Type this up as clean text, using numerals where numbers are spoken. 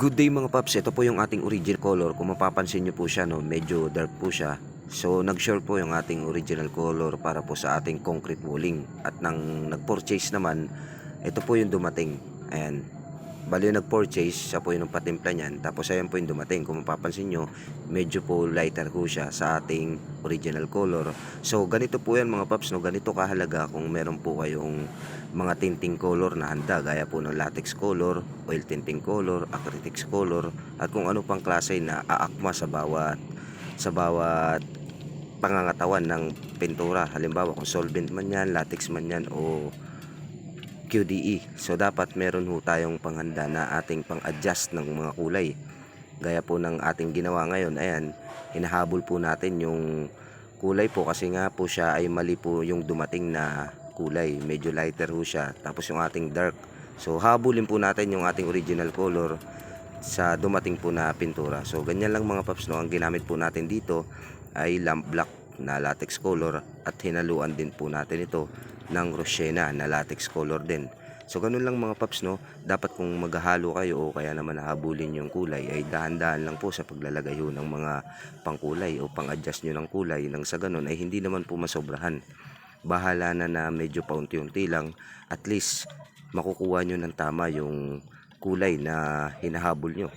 Good day mga paps, ito po yung ating original color. Kung mapapansin nyo po siya, no, medyo dark po siya. So nag-short po yung ating original color para po sa ating concrete walling. At nang nag-purchase naman, ito po yung dumating. Ayan. Bali yung nag-purchase, siya po yung patimpla niyan. Tapos ayan po yung dumating. Kung mapapansin nyo, medyo po lighter po siya sa ating original color. So ganito po yan mga paps, no? Ganito kahalaga kung meron po kayong mga tinting color na handa. Gaya po ng latex color, oil tinting color, acrylics color, at kung ano pang klase na aakma sa bawat pangangatawan ng pintura. Halimbawa kung solvent man yan, latex man yan, o QDE. So dapat meron ho tayong panghanda na ating pang-adjust ng mga kulay. Gaya po ng ating ginawa ngayon, ayan, hinahabol po natin yung kulay po kasi nga po siya ay mali po yung dumating na kulay. Medyo lighter ho siya. Tapos yung ating dark. So habulin po natin yung ating original color sa dumating po na pintura. So ganyan lang mga paps, no. Ang ginamit po natin dito ay lamp black na latex color at hinaluan din po natin ito ng Rosena na latex color din. So ganun lang mga paps, no. Dapat kung maghahalo kayo o kaya naman nahabulin yung kulay ay dahan-dahan lang po sa paglalagay ho ng mga pangkulay o pang-adjust nyo ng kulay, nang sa ganun ay hindi naman po masobrahan. Bahala na medyo paunti-unti lang, at least makukuha nyo ng tama yung kulay na hinahabol nyo.